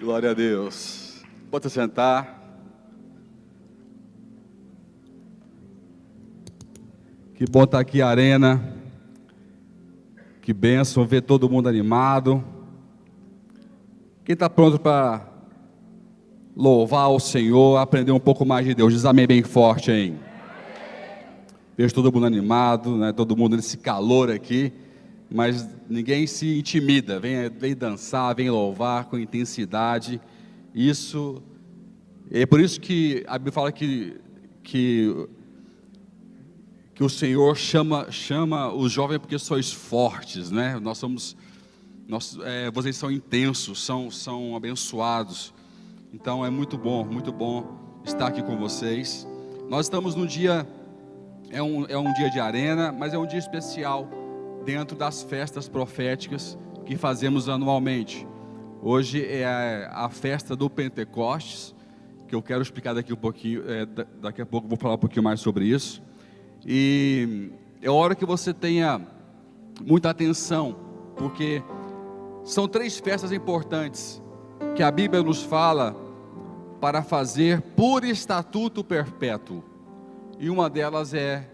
Glória a Deus. Pode se sentar. Que bom estar aqui, Arena. Que bênção ver todo mundo animado. Quem está pronto para louvar o Senhor, aprender um pouco mais de Deus, diz amém bem forte, hein? Vejo todo mundo animado, né? Todo mundo nesse calor aqui, mas ninguém se intimida, vem dançar, vem louvar com intensidade. Isso, é por isso que a Bíblia fala que o Senhor chama os jovens porque sois fortes, né? Vocês são intensos, são abençoados. Então é muito bom estar aqui com vocês. Nós estamos num dia, é um dia de arena, mas é um dia especial dentro das festas proféticas que fazemos anualmente. Hoje é a festa do Pentecostes, que eu quero explicar daqui um pouquinho, daqui a pouco eu vou falar um pouquinho mais sobre isso. E é hora que você tenha muita atenção, porque são 3 festas importantes que a Bíblia nos fala para fazer por estatuto perpétuo, e uma delas é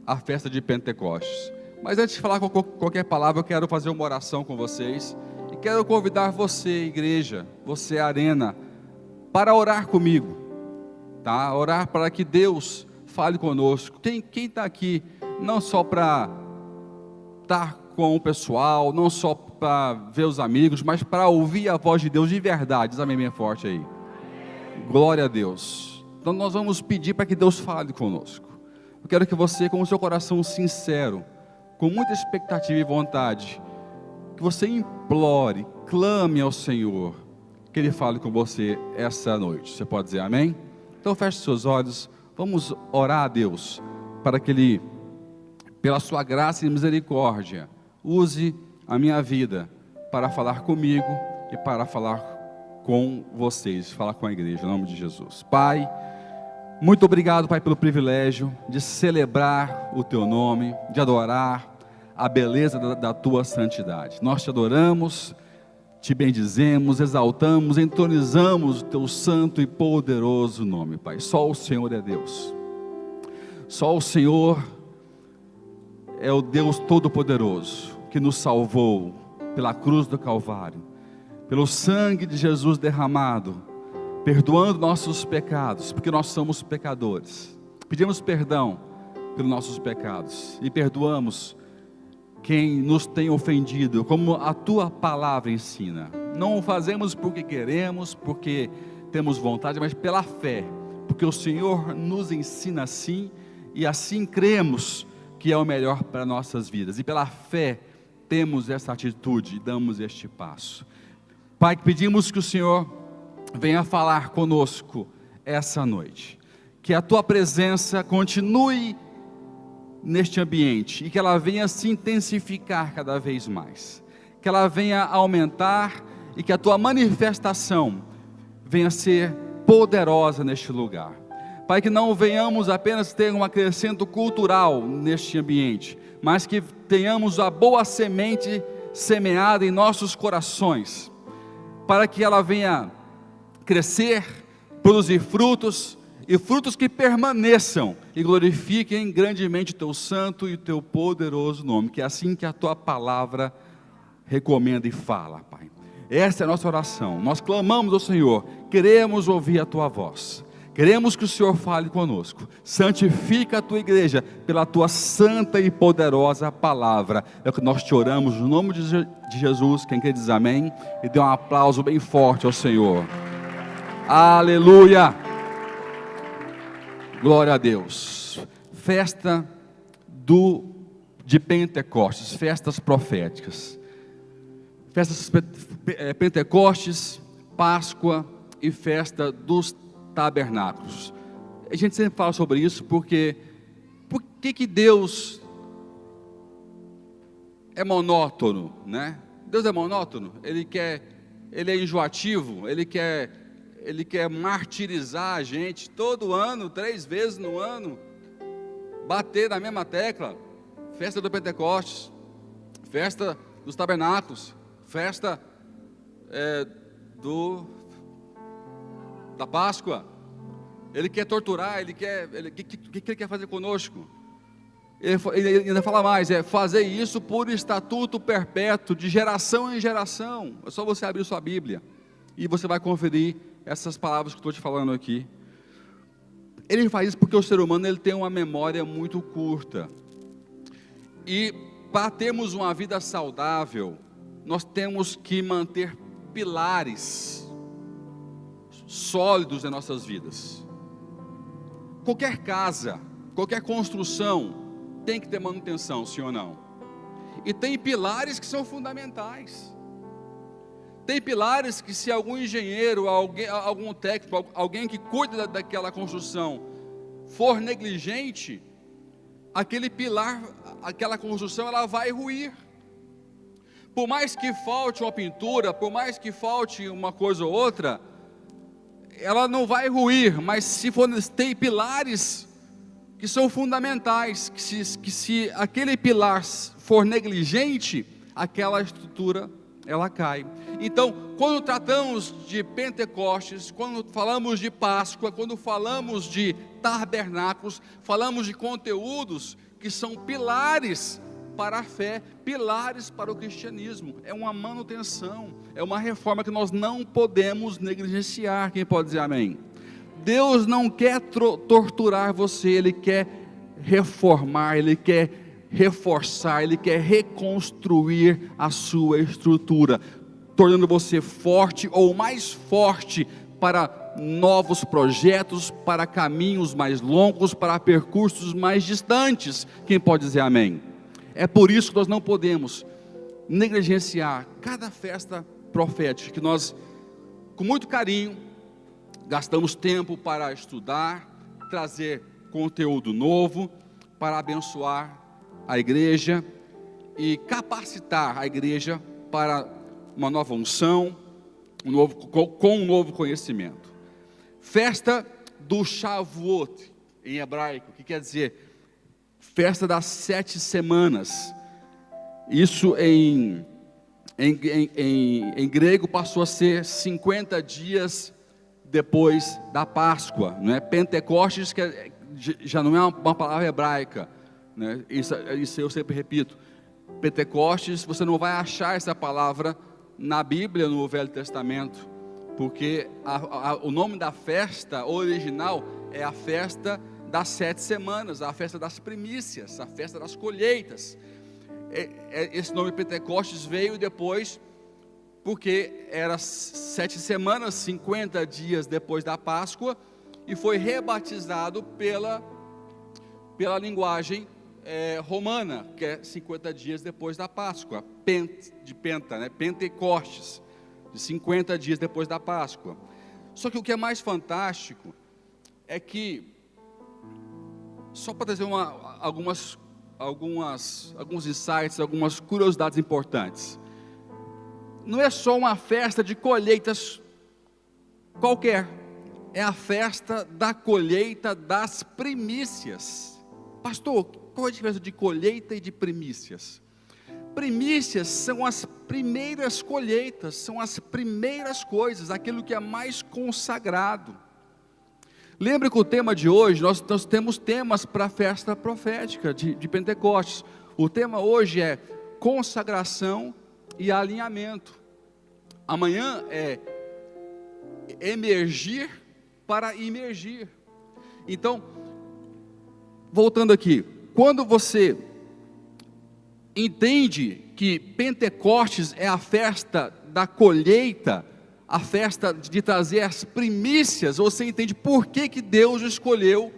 a festa de Pentecostes. Mas antes de falar qualquer palavra, eu quero fazer uma oração com vocês, e quero convidar você, igreja, você, Arena, para orar comigo, tá? Orar para que Deus fale conosco. Quem está aqui, não só para estar com o pessoal, não só para ver os amigos, mas para ouvir a voz de Deus de verdade, diz amém bem forte aí. Glória a Deus. Então nós vamos pedir para que Deus fale conosco. Eu quero que você, com o seu coração sincero, com muita expectativa e vontade, que você implore, clame ao Senhor, que Ele fale com você essa noite. Você pode dizer amém? Então feche seus olhos, vamos orar a Deus, para que Ele, pela sua graça e misericórdia, use a minha vida para falar comigo e para falar com vocês, falar com a igreja, em nome de Jesus. Pai, muito obrigado, Pai, pelo privilégio de celebrar o Teu nome, de adorar a beleza da Tua santidade. Nós Te adoramos, Te bendizemos, exaltamos, entronizamos o Teu santo e poderoso nome, Pai. Só o Senhor é Deus. Só o Senhor é o Deus Todo-Poderoso, que nos salvou pela cruz do Calvário, pelo sangue de Jesus derramado, perdoando nossos pecados, porque nós somos pecadores. Pedimos perdão pelos nossos pecados e perdoamos quem nos tem ofendido, como a Tua palavra ensina. Não o fazemos porque queremos, porque temos vontade, mas pela fé, porque o Senhor nos ensina assim, e assim cremos que é o melhor para nossas vidas, e pela fé temos essa atitude e damos este passo. Pai, pedimos que o Senhor venha falar conosco essa noite, que a Tua presença continue neste ambiente, e que ela venha se intensificar cada vez mais, que ela venha aumentar, e que a Tua manifestação venha ser poderosa neste lugar. Pai, que não venhamos apenas ter um acrescento cultural neste ambiente, mas que tenhamos a boa semente semeada em nossos corações, para que ela venha crescer, produzir frutos, e frutos que permaneçam e glorifiquem grandemente o Teu santo e o Teu poderoso nome, que é assim que a Tua palavra recomenda e fala, Pai. Essa é a nossa oração. Nós clamamos ao Senhor, queremos ouvir a Tua voz, queremos que o Senhor fale conosco. Santifica a Tua igreja pela Tua santa e poderosa palavra. É o que nós te oramos no nome de Jesus. Quem quer diz amém, e dê um aplauso bem forte ao Senhor. Aleluia. Glória a Deus. Festa de Pentecostes, festas proféticas. Festas Pentecostes, Páscoa e festa dos tabernáculos. A gente sempre fala sobre isso porque por que Deus é monótono, né? Deus é monótono, Ele é enjoativo, Ele quer martirizar a gente todo ano, 3 vezes no ano, bater na mesma tecla. Festa do Pentecostes, festa dos tabernáculos, festa da Páscoa. Ele quer torturar, o que ele quer fazer conosco? Ele ainda fala mais, fazer isso por estatuto perpétuo, de geração em geração. É só você abrir sua Bíblia e você vai conferir essas palavras que estou te falando aqui. Ele faz isso porque o ser humano ele tem uma memória muito curta. E para termos uma vida saudável, nós temos que manter pilares sólidos em nossas vidas. Qualquer casa, qualquer construção tem que ter manutenção, sim ou não? E tem pilares que são fundamentais. Tem pilares que, se algum engenheiro, algum técnico, alguém que cuida daquela construção for negligente, aquele pilar, aquela construção, ela vai ruir. Por mais que falte uma pintura, por mais que falte uma coisa ou outra, ela não vai ruir. Mas se tem pilares que são fundamentais, que se aquele pilar for negligente, aquela estrutura ela cai. Então, quando tratamos de Pentecostes, quando falamos de Páscoa, quando falamos de tabernáculos, falamos de conteúdos que são pilares para a fé, pilares para o cristianismo. É uma manutenção, é uma reforma que nós não podemos negligenciar. Quem pode dizer amém? Deus não quer torturar você, Ele quer reformar, Ele quer reforçar, Ele quer reconstruir a sua estrutura, tornando você forte ou mais forte para novos projetos, para caminhos mais longos, para percursos mais distantes. Quem pode dizer amém? É por isso que nós não podemos negligenciar cada festa profética, que nós, com muito carinho, gastamos tempo para estudar, trazer conteúdo novo, para abençoar a igreja e capacitar a igreja para uma nova unção, com um novo conhecimento. Festa do Shavuot, em hebraico, que quer dizer festa das 7 semanas. Isso em grego passou a ser 50 dias depois da Páscoa, não é? Pentecostes, que já não é uma palavra hebraica, né? Isso eu sempre repito. Pentecostes, você não vai achar essa palavra na Bíblia, no Velho Testamento, porque o nome da festa original é a festa das 7 semanas, a festa das primícias, a festa das colheitas. Esse nome Pentecostes veio depois, porque era 7 semanas, 50 dias depois da Páscoa, e foi rebatizado pela linguagem romana, que é 50 dias depois da Páscoa, né? Pentecostes, de 50 dias depois da Páscoa. Só que o que é mais fantástico é que, só para trazer alguns insights, algumas curiosidades importantes, não é só uma festa de colheitas qualquer, é a festa da colheita das primícias. Pastor, qual é a diferença de colheita e de primícias? Primícias são as primeiras colheitas, são as primeiras coisas, aquilo que é mais consagrado. Lembre que o tema de hoje, nós temos temas para a festa profética de Pentecostes. O tema hoje é consagração e alinhamento. Amanhã é emergir para imergir. Então, voltando aqui, quando você entende que Pentecostes é a festa da colheita, a festa de trazer as primícias, você entende por que Deus escolheu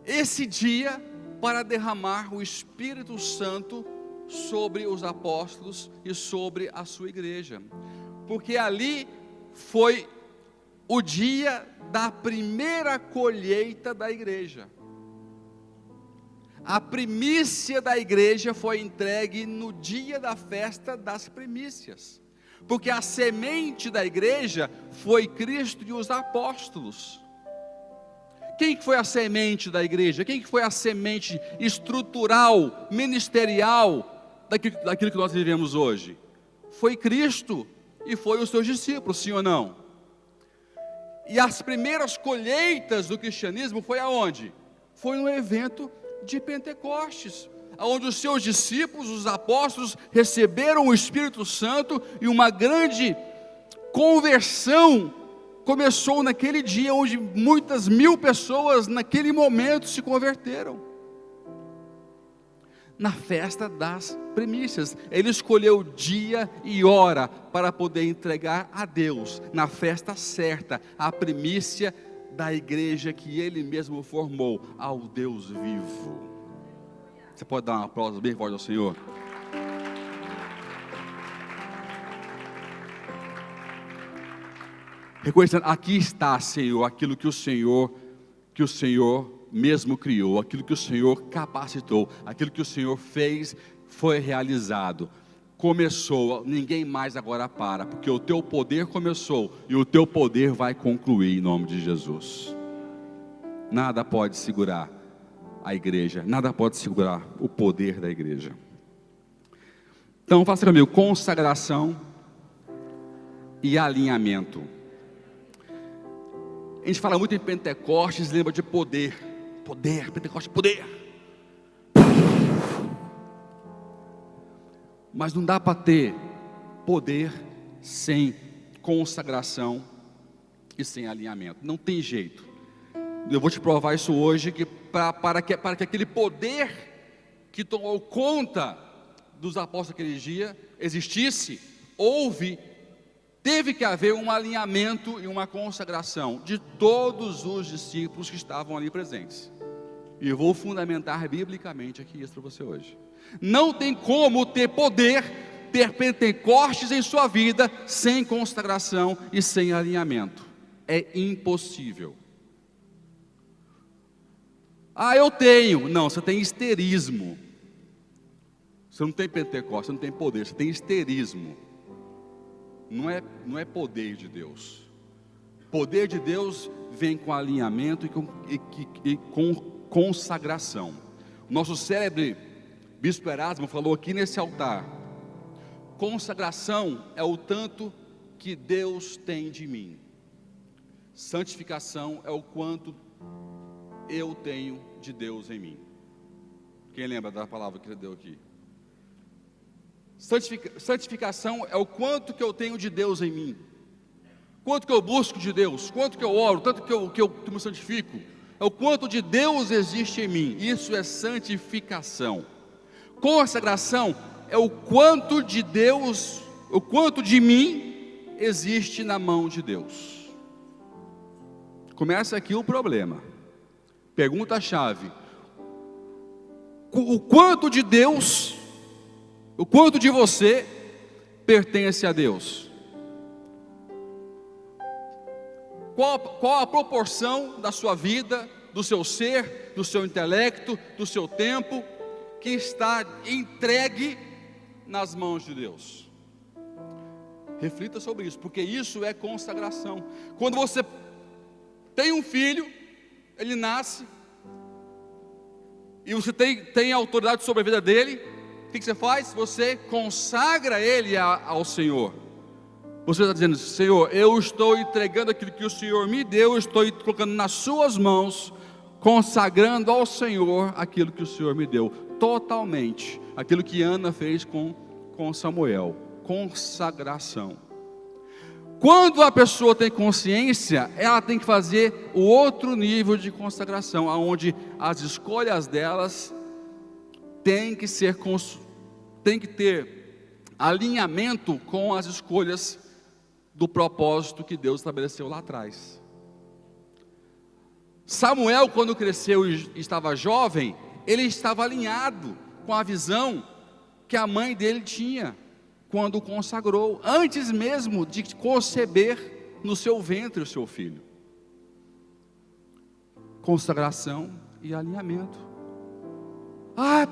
esse dia para derramar o Espírito Santo sobre os apóstolos e sobre a sua igreja. Porque ali foi o dia da primeira colheita da igreja. A primícia da igreja foi entregue no dia da festa das primícias, porque a semente da igreja foi Cristo e os apóstolos. Quem foi a semente da igreja? Quem foi a semente estrutural, ministerial daquilo que nós vivemos hoje? Foi Cristo e foi os seus discípulos, sim ou não? E as primeiras colheitas do cristianismo foi aonde? Foi no evento de Pentecostes, onde os seus discípulos, os apóstolos, receberam o Espírito Santo, e uma grande conversão começou naquele dia, onde muitas mil pessoas naquele momento se converteram. Na festa das primícias, ele escolheu dia e hora para poder entregar a Deus, na festa certa, a primícia da igreja que ele mesmo formou, ao Deus vivo. Você pode dar um aplauso bem forte ao Senhor? Reconhecendo, aqui está, Senhor, aquilo que o Senhor mesmo criou, aquilo que o Senhor capacitou, aquilo que o Senhor fez, foi realizado, começou, ninguém mais agora para, porque o teu poder começou, e o teu poder vai concluir, em nome de Jesus. Nada pode segurar a igreja, nada pode segurar o poder da igreja. Então faça comigo, consagração e alinhamento. A gente fala muito em Pentecostes, lembra de poder, Pentecostes, poder. Mas não dá para ter poder sem consagração e sem alinhamento, não tem jeito. Eu vou te provar isso hoje, que para que aquele poder que tomou conta dos apóstolos naquele dia existisse, teve que haver um alinhamento e uma consagração de todos os discípulos que estavam ali presentes. E eu vou fundamentar biblicamente aqui isso para você hoje. Não tem como ter poder, ter Pentecostes em sua vida, sem consagração e sem alinhamento. É impossível. Eu tenho. Não, você tem histerismo. Você não tem Pentecostes, você não tem poder, você tem histerismo. Não é poder de Deus. Poder de Deus vem com alinhamento e com consagração. O nosso célebre Bispo Erasmo falou aqui nesse altar: consagração é o tanto que Deus tem de mim, santificação é o quanto eu tenho de Deus em mim. Quem lembra da palavra que ele deu aqui? Santificação é o quanto que eu tenho de Deus em mim, quanto que eu busco de Deus, quanto que eu oro, tanto que eu me santifico, é o quanto de Deus existe em mim. Isso é santificação. Consagração é o quanto de Deus, o quanto de mim existe na mão de Deus. Começa aqui o problema. Pergunta-chave: o quanto de Deus, o quanto de você pertence a Deus? Qual a proporção da sua vida, do seu ser, do seu intelecto, do seu tempo, que está entregue nas mãos de Deus? Reflita sobre isso, porque isso é consagração. Quando você tem um filho, ele nasce, e você tem autoridade sobre a vida dele, o que você faz? Você consagra ele ao Senhor. Você está dizendo: Senhor, eu estou entregando aquilo que o Senhor me deu, eu estou colocando nas suas mãos, consagrando ao Senhor aquilo que o Senhor me deu, totalmente, aquilo que Ana fez com Samuel, consagração. Quando a pessoa tem consciência, ela tem que fazer o outro nível de consagração, onde as escolhas delas tem que ter alinhamento com as escolhas do propósito que Deus estabeleceu lá atrás. Samuel, quando cresceu e estava jovem, ele estava alinhado com a visão que a mãe dele tinha quando o consagrou, antes mesmo de conceber no seu ventre o seu filho. Consagração e alinhamento.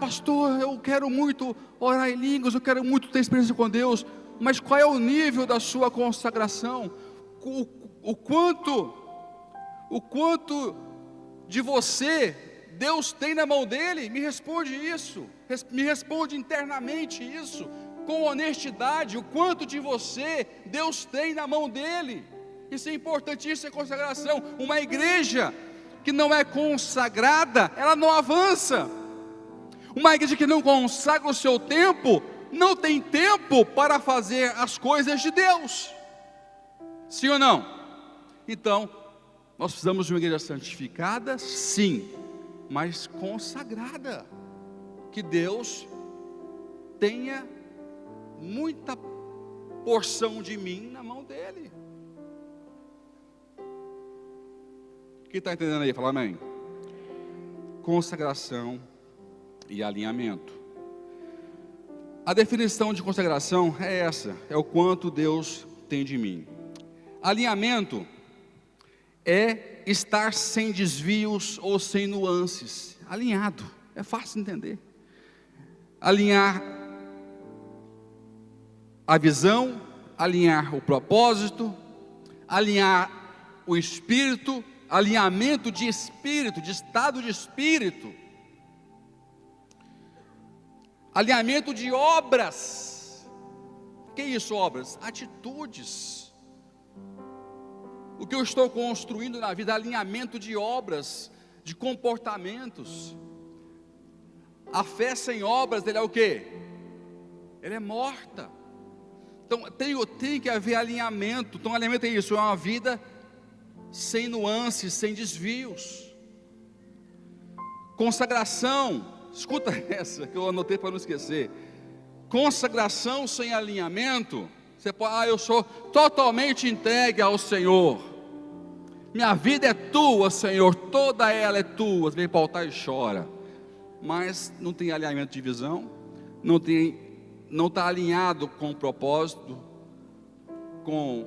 Pastor, eu quero muito orar em línguas, eu quero muito ter experiência com Deus, mas qual é o nível da sua consagração? O quanto de você Deus tem na mão dele? Me responde isso, me responde internamente isso. com honestidade o quanto de você Deus tem na mão dele. Isso é importantíssimo, é consagração. Uma igreja que não é consagrada, ela não avança. Uma igreja que não consagra o seu tempo, não tem tempo para fazer as coisas de Deus. Sim ou não? Então, nós precisamos de uma igreja santificada, sim, mas consagrada. Que Deus tenha muita porção de mim na mão dele. Quem está entendendo aí? Fala amém. Consagração e alinhamento. A definição de consagração é essa: é o quanto Deus tem de mim. Alinhamento é estar sem desvios ou sem nuances. Alinhado, é fácil de entender. Alinhar a visão, alinhar o propósito, alinhar o espírito, alinhamento de espírito, de estado de espírito, alinhamento de obras. O que é isso, obras? Atitudes. O que eu estou construindo na vida, alinhamento de obras, de comportamentos. A fé sem obras, ele é o quê? Ela é morta. Então tem que haver alinhamento. Então alinhamento é isso, é uma vida sem nuances, sem desvios. Consagração, escuta essa que eu anotei para não esquecer. Consagração sem alinhamento, você pode, eu sou totalmente entregue ao Senhor, minha vida é tua, Senhor, toda ela é tua. Você vem para o altar e chora, mas não tem alinhamento de visão, não está alinhado com o propósito, com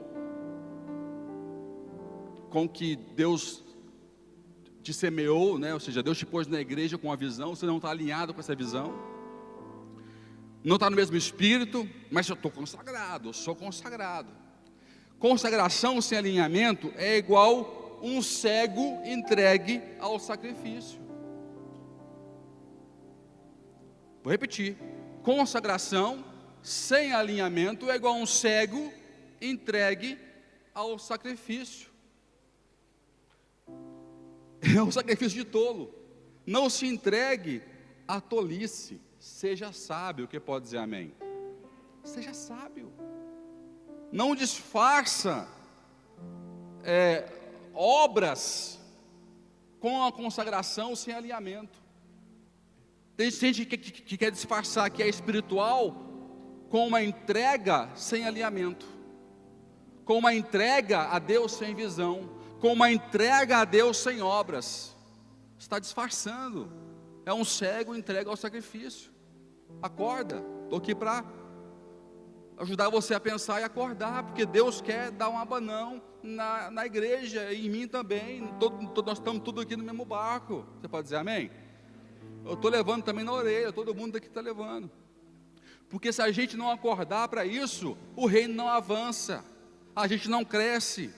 que Deus te semeou, né? Ou seja, Deus te pôs na igreja com a visão, você não está alinhado com essa visão, não está no mesmo espírito, mas eu estou consagrado, eu sou consagrado. Consagração sem alinhamento é igual um cego entregue ao sacrifício. Vou repetir: consagração sem alinhamento é igual um cego entregue ao sacrifício. É um sacrifício de tolo. Não se entregue à tolice. Seja sábio. Que pode dizer amém? Seja sábio. Não disfarça obras com a consagração sem alinhamento. Tem gente que quer disfarçar que é espiritual com uma entrega sem alinhamento, com uma entrega a Deus sem visão, com uma entrega a Deus sem obras. Está disfarçando. É um cego entregue ao sacrifício. Acorda. Estou aqui para ajudar você a pensar e acordar, porque Deus quer dar um abanão na igreja, e em mim também. Nós estamos tudo aqui no mesmo barco. Você pode dizer amém? Eu estou levando também na orelha, todo mundo aqui está levando. Porque se a gente não acordar para isso, o reino não avança, a gente não cresce.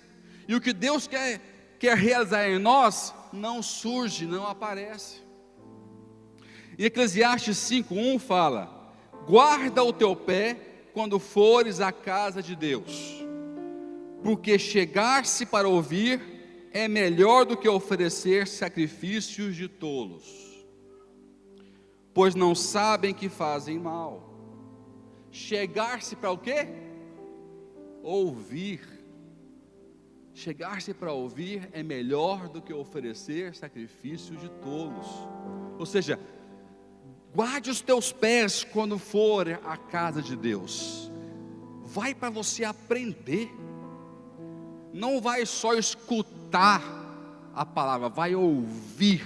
E o que Deus quer realizar em nós, não surge, não aparece. Em Eclesiastes 5:1 fala: guarda o teu pé quando fores à casa de Deus, porque chegar-se para ouvir é melhor do que oferecer sacrifícios de tolos, pois não sabem que fazem mal. Chegar-se para o quê? Ouvir. Chegar-se para ouvir é melhor do que oferecer sacrifícios de tolos. Ou seja, guarde os teus pés quando for à casa de Deus. Vai para você aprender. Não vai só escutar a palavra, vai ouvir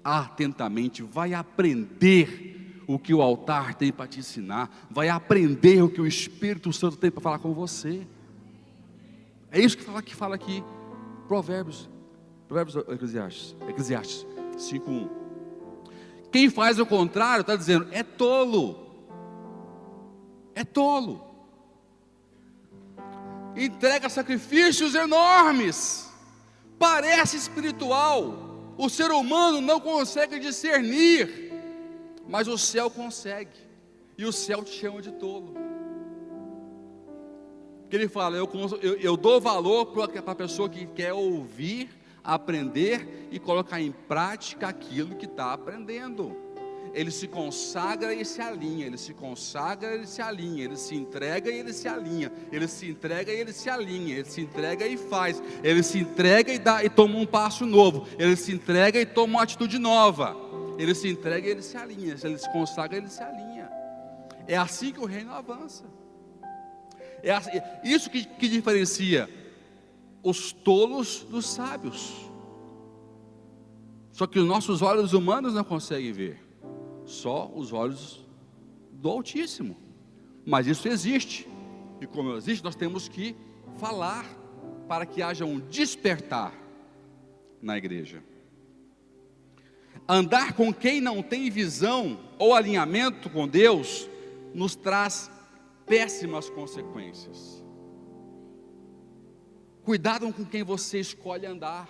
atentamente, vai aprender o que o altar tem para te ensinar, vai aprender o que o Espírito Santo tem para falar com você. É isso que fala aqui, Provérbios Eclesiastes 5:1. Quem faz o contrário está dizendo, é tolo. É tolo. Entrega sacrifícios enormes, parece espiritual, o ser humano não consegue discernir, mas o céu consegue. e o céu te chama de tolo. Porque ele fala, eu dou valor para a pessoa que quer ouvir, aprender e colocar em prática aquilo que está aprendendo. Ele se consagra e se alinha, ele se consagra e ele se alinha, ele se entrega e ele se alinha, ele se entrega e ele se alinha, ele se entrega e faz, ele se entrega e toma um passo novo, ele se entrega e toma uma atitude nova, ele se entrega e ele se alinha, ele se consagra e ele se alinha. É assim que o reino avança. É assim, isso que diferencia os tolos dos sábios. Só que os nossos olhos humanos não conseguem ver, só os olhos do Altíssimo. Mas isso existe, e como existe, nós temos que falar para que haja um despertar na igreja. Andar com quem não tem visão ou alinhamento com Deus nos traz péssimas consequências. Cuidado com quem você escolhe andar.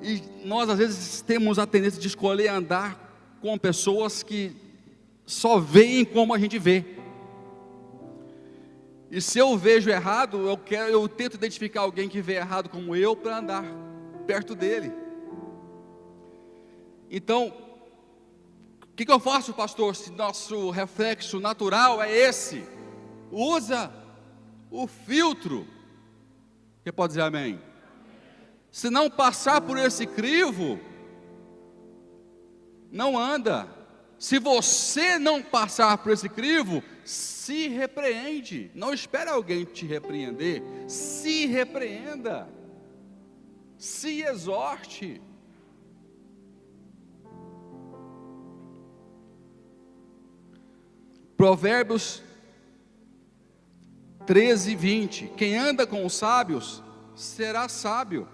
E nós às vezes temos a tendência de escolher andar com pessoas que só veem como a gente vê. E se eu vejo errado, eu tento identificar alguém que vê errado como eu para andar perto dele. Então, o que eu faço, pastor, se nosso reflexo natural é esse? Usa o filtro. Você pode dizer amém? Se não passar por esse crivo, não anda. Se você não passar por esse crivo, se repreende. Não espere alguém te repreender. Se repreenda. Se exorte. Provérbios 13, 20. Quem anda com os sábios será sábio,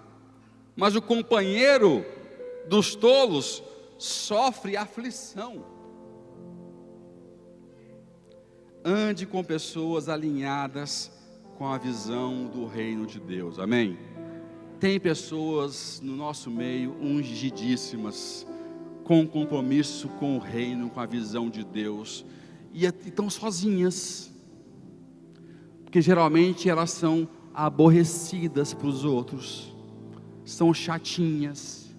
mas o companheiro dos tolos sofre aflição. Ande com pessoas alinhadas com a visão do reino de Deus, amém? Tem pessoas no nosso meio ungidíssimas, com compromisso com o reino, com a visão de Deus, e estão sozinhas, porque geralmente elas são aborrecidas para os outros, são chatinhas,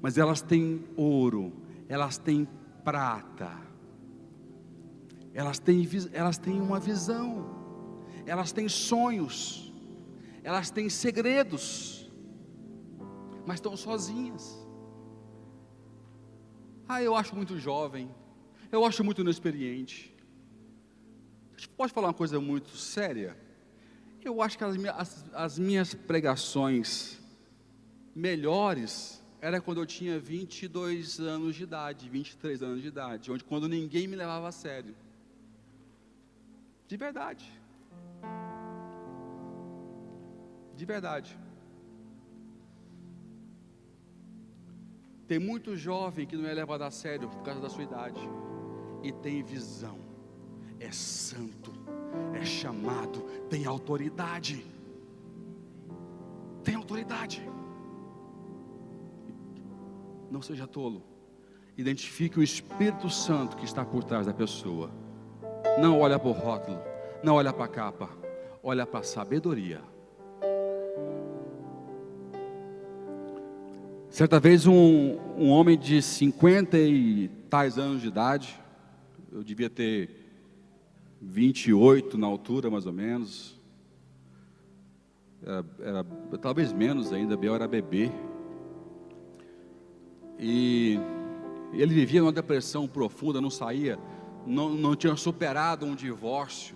mas elas têm ouro, elas têm prata, elas têm uma visão, elas têm sonhos, elas têm segredos, mas estão sozinhas. Eu acho muito jovem, eu acho muito inexperiente. A gente pode falar uma coisa muito séria? Eu acho que as minhas pregações melhores era quando eu tinha 22 anos de idade, 23 anos de idade, quando ninguém me levava a sério. De verdade. De verdade. Tem muito jovem que não é levado a sério por causa da sua idade. E tem visão, é santo, é chamado, tem autoridade. Tem autoridade. Não seja tolo. Identifique o Espírito Santo que está por trás da pessoa. Não olha para o rótulo, não olha para a capa, olha para a sabedoria. Certa vez um homem de 50 e tais anos de idade, eu devia ter 28 na altura mais ou menos, era talvez menos ainda, eu era bebê, e ele vivia numa depressão profunda, não saía, não tinha superado um divórcio,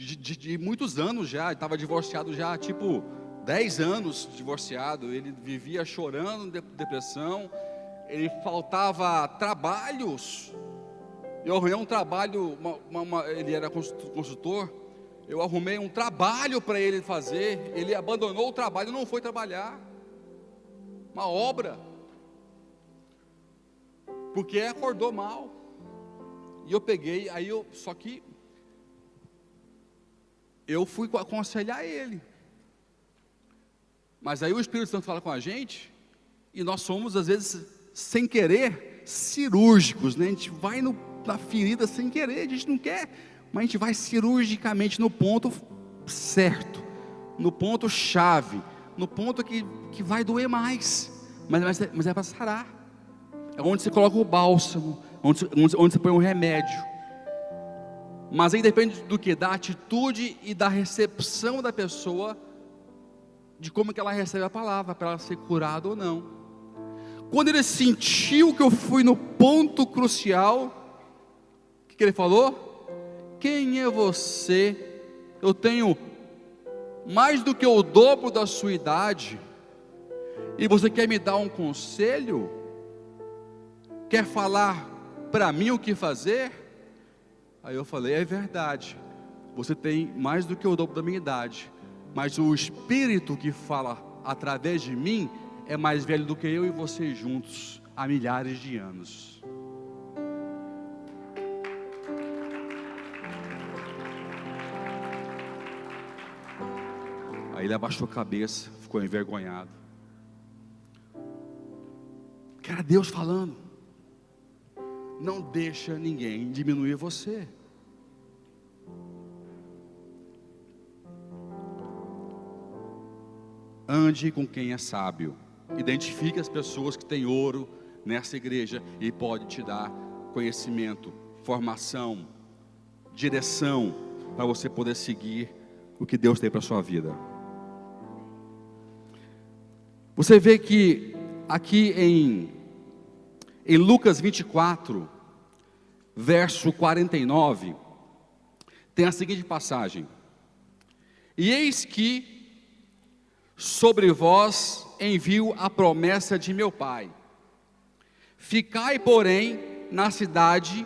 de muitos anos já, estava divorciado já, tipo 10 anos divorciado, ele vivia chorando, depressão, ele faltava trabalhos. Eu arrumei um trabalho, ele era consultor, eu arrumei um trabalho para ele fazer, ele abandonou o trabalho, não foi trabalhar, uma obra, porque acordou mal, e eu peguei, só que eu fui aconselhar ele, mas aí o Espírito Santo fala com a gente, e nós somos às vezes, sem querer, cirúrgicos, né? A gente vai na ferida sem querer, a gente não quer, mas a gente vai cirurgicamente no ponto certo, no ponto chave, no ponto que vai doer mais, mas é para sarar. É onde você coloca o bálsamo, onde você põe o remédio. Mas aí depende do que? Da atitude e da recepção da pessoa, de como que ela recebe a palavra, para ela ser curada ou não. Quando ele sentiu que eu fui no ponto crucial, o que ele falou? Quem é você? Eu tenho mais do que o dobro da sua idade, e você quer me dar um conselho? Quer falar para mim o que fazer? Aí eu falei, é verdade, você tem mais do que o dobro da minha idade, mas o Espírito que fala através de mim é mais velho do que eu e você juntos, há milhares de anos. Aí ele abaixou a cabeça, ficou envergonhado. Que era Deus falando. Não deixa ninguém diminuir você. Ande com quem é sábio. Identifique as pessoas que têm ouro nessa igreja e pode te dar conhecimento, formação, direção, para você poder seguir o que Deus tem para a sua vida. Você vê que aqui em Lucas 24, verso 49, tem a seguinte passagem: e eis que sobre vós envio a promessa de meu Pai, ficai porém na cidade,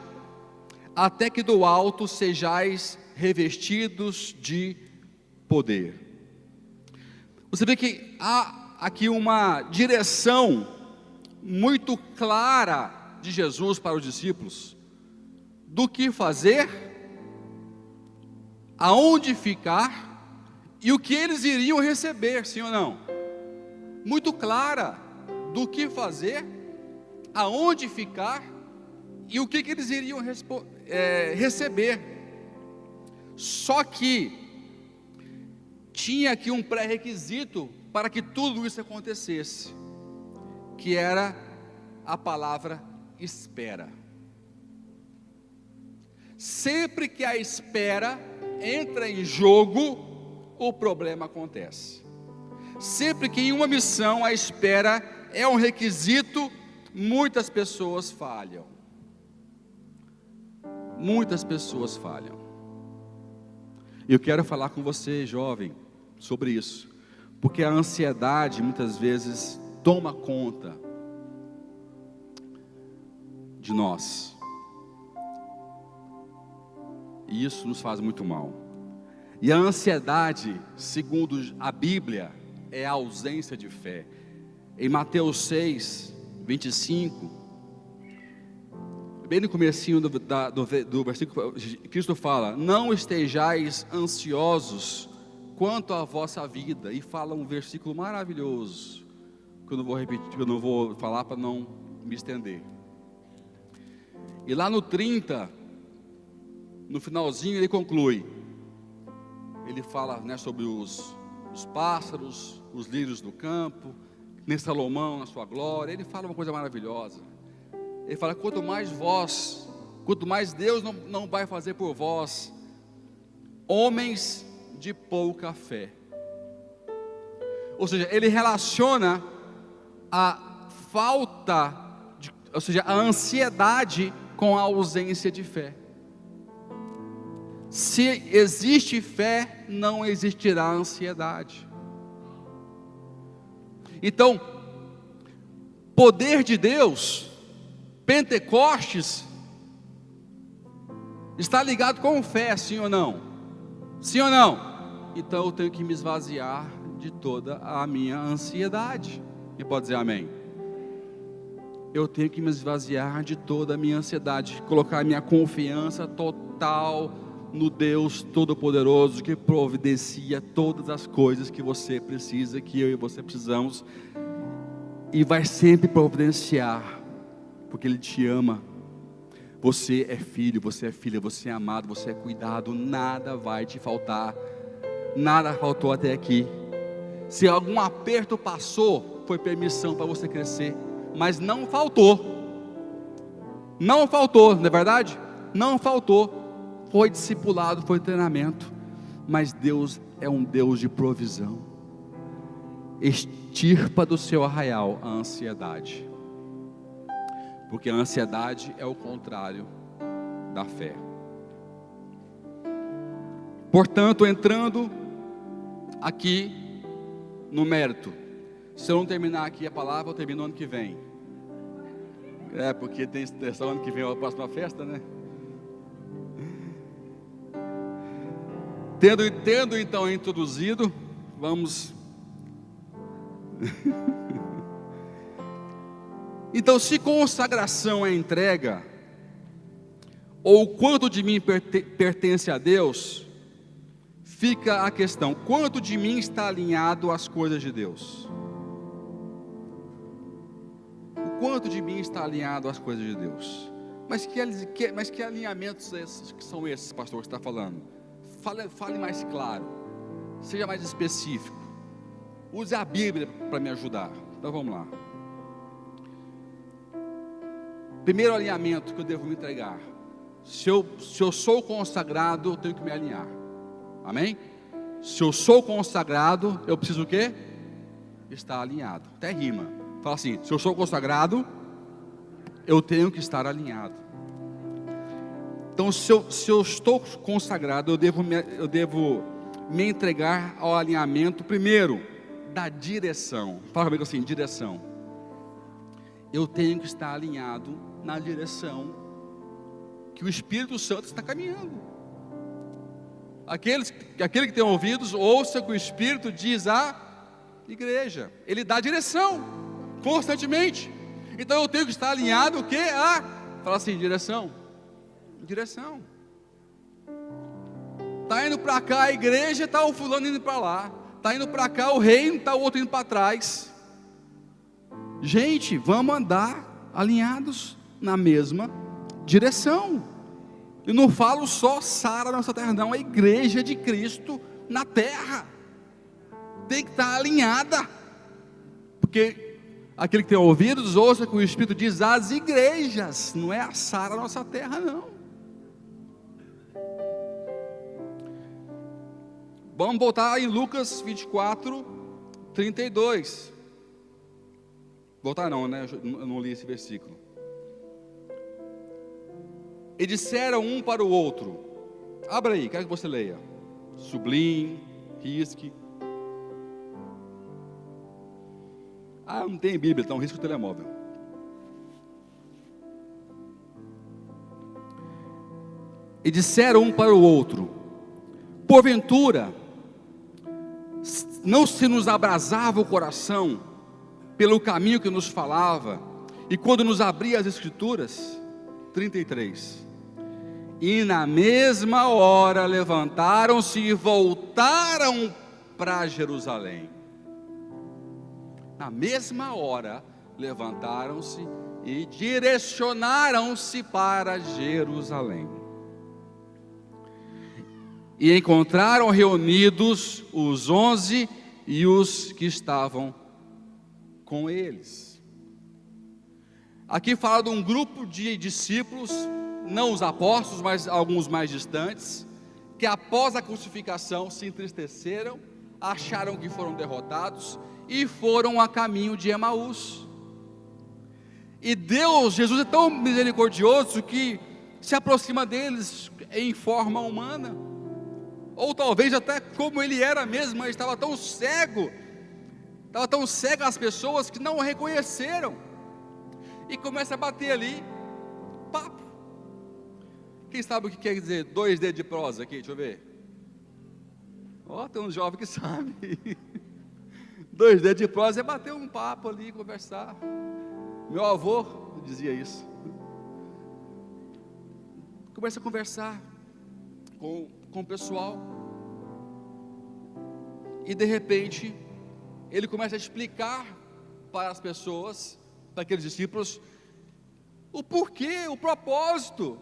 até que do alto sejais revestidos de poder. Você vê que há aqui uma direção muito clara de Jesus para os discípulos, do que fazer, aonde ficar, e o que eles iriam receber, sim ou não? Muito clara, do que fazer, aonde ficar, e o que eles iriam receber. Só que tinha aqui um pré-requisito para que tudo isso acontecesse, que era a palavra espera. Sempre que a espera entra em jogo, o problema acontece. Sempre que em uma missão a espera é um requisito, muitas pessoas falham. Muitas pessoas falham. Eu quero falar com você, jovem, sobre isso, porque a ansiedade muitas vezes toma conta de nós, e isso nos faz muito mal. E a ansiedade, segundo a Bíblia, é a ausência de fé. Em Mateus 6, 25, bem no comecinho do versículo, Cristo fala: não estejais ansiosos quanto à vossa vida, e fala um versículo maravilhoso, que eu não vou repetir, eu não vou falar para não me estender. E lá no 30, no finalzinho, ele conclui. Ele fala, né, sobre os pássaros, os lírios do campo, nem Salomão na sua glória. Ele fala uma coisa maravilhosa. Ele fala: quanto mais Deus não vai fazer por vós, homens de pouca fé. Ou seja, ele relaciona a falta, ou seja, a ansiedade com a ausência de fé. Se existe fé, não existirá ansiedade. Então, poder de Deus, Pentecostes, está ligado com fé, sim ou não? Sim ou não? Então eu tenho que me esvaziar de toda a minha ansiedade. Quem pode dizer amém? Eu tenho que me esvaziar de toda a minha ansiedade, colocar a minha confiança total no Deus Todo-Poderoso, que providencia todas as coisas que você precisa, que eu e você precisamos, e vai sempre providenciar, porque Ele te ama. Você é filho, você é filha, você é amado, você é cuidado, nada vai te faltar, nada faltou até aqui. Se algum aperto passou, foi permissão para você crescer, mas não faltou, não é verdade? Não faltou, foi discipulado, foi treinamento, mas Deus é um Deus de provisão. Extirpa do seu arraial a ansiedade, porque a ansiedade é o contrário da fé. Portanto, entrando aqui no mérito, se eu não terminar aqui a palavra, eu termino ano que vem. Porque tem só ano que vem a próxima festa, né? Tendo então introduzido, vamos. Então, se consagração é entrega, ou quanto de mim pertence a Deus, fica a questão: quanto de mim está alinhado às coisas de Deus? O quanto de mim está alinhado às coisas de Deus? Mas que alinhamentos são esses, pastor, que você está falando? Fale mais claro, seja mais específico, use a Bíblia para me ajudar. Então vamos lá. Primeiro alinhamento que eu devo me entregar: se eu sou consagrado, eu tenho que me alinhar. Amém? Se eu sou consagrado, eu preciso o quê? Estar alinhado. Até rima. Fala assim: se eu sou consagrado, eu tenho que estar alinhado. Então, se eu estou consagrado, eu devo me entregar ao alinhamento, primeiro, da direção. Fala comigo assim: direção. Eu tenho que estar alinhado na direção que o Espírito Santo está caminhando. Aquele que tem ouvidos, ouça o que o Espírito diz à igreja. Ele dá direção constantemente. Então eu tenho que estar alinhado o quê? Fala assim: direção. Está indo para cá a igreja, está o fulano indo para lá. Está indo para cá o reino, está o outro indo para trás. Gente, vamos andar alinhados na mesma direção. Eu não falo só Sara na nossa terra, não. A igreja de Cristo na terra tem que estar alinhada, porque aquele que tem ouvidos, ouça o que o Espírito diz às igrejas. Não é a Sara na nossa terra, não. Vamos voltar em Lucas 24, 32. Voltar não, né? Eu não li esse versículo. E disseram um para o outro. Abra aí, quero que você leia. Sublinhe, risque. Não tem Bíblia, então risque o telemóvel. E disseram um para o outro: porventura, não se nos abrasava o coração pelo caminho que nos falava, e quando nos abria as Escrituras? 33. E na mesma hora levantaram-se e voltaram para Jerusalém. Na mesma hora levantaram-se e direcionaram-se para Jerusalém. E encontraram reunidos os 11 e os que estavam com eles. Aqui fala de um grupo de discípulos, não os apóstolos, mas alguns mais distantes, que após a crucificação se entristeceram, acharam que foram derrotados e foram a caminho de Emaús. E Jesus é tão misericordioso que se aproxima deles em forma humana, ou talvez até como ele era mesmo, mas estava tão cego às pessoas que não o reconheceram, e começa a bater ali papo. Quem sabe o que quer dizer 2 dedos de prosa aqui? Deixa eu ver. Tem uns jovens que sabem. 2 dedos de prosa é bater um papo ali, conversar. Meu avô dizia isso. Começa a conversar com o pessoal, e de repente ele começa a explicar para as pessoas, para aqueles discípulos, o porquê, o propósito,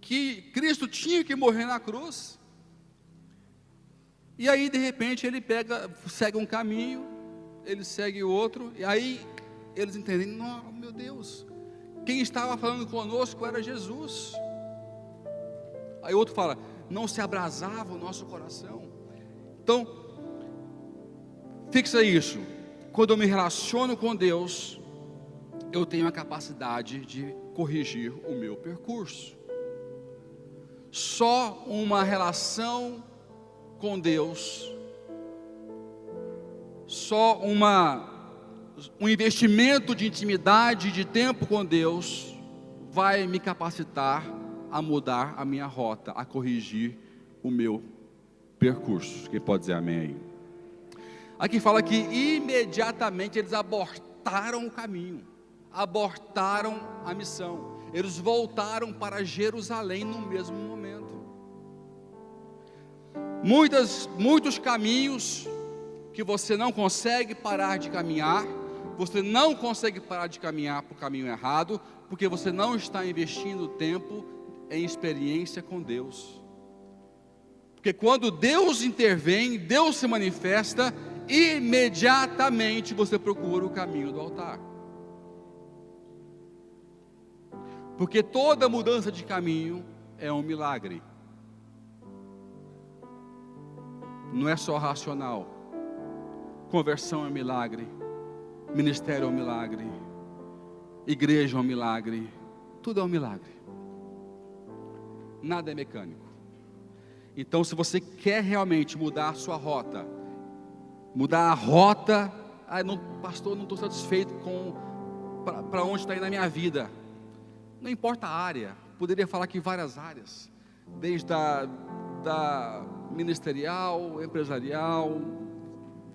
que Cristo tinha que morrer na cruz. E aí de repente ele segue um caminho, ele segue outro, e aí eles entendem, não, meu Deus, quem estava falando conosco era Jesus. Aí outro fala, não se abrasava o nosso coração. Então, fixa isso, quando eu me relaciono com Deus, eu tenho a capacidade de corrigir o meu percurso. Só uma relação com Deus, só um investimento de intimidade, de tempo com Deus, vai me capacitar a mudar a minha rota, a corrigir o meu percurso. Quem pode dizer amém aí? Aqui fala que imediatamente eles abortaram o caminho, abortaram a missão, eles voltaram para Jerusalém no mesmo momento. Muitos caminhos que você não consegue parar de caminhar, você não consegue parar de caminhar para o caminho errado, porque você não está investindo tempo em experiência com Deus. Porque quando Deus intervém, Deus se manifesta, imediatamente você procura o caminho do altar. Porque toda mudança de caminho é um milagre. Não é só racional. Conversão é um milagre, ministério é um milagre, igreja é um milagre, tudo é um milagre. Nada é mecânico. Então, se você quer realmente mudar a sua rota, mudar a rota, pastor, não estou satisfeito com para onde está indo a minha vida. Não importa a área, poderia falar aqui várias áreas, desde da ministerial, empresarial,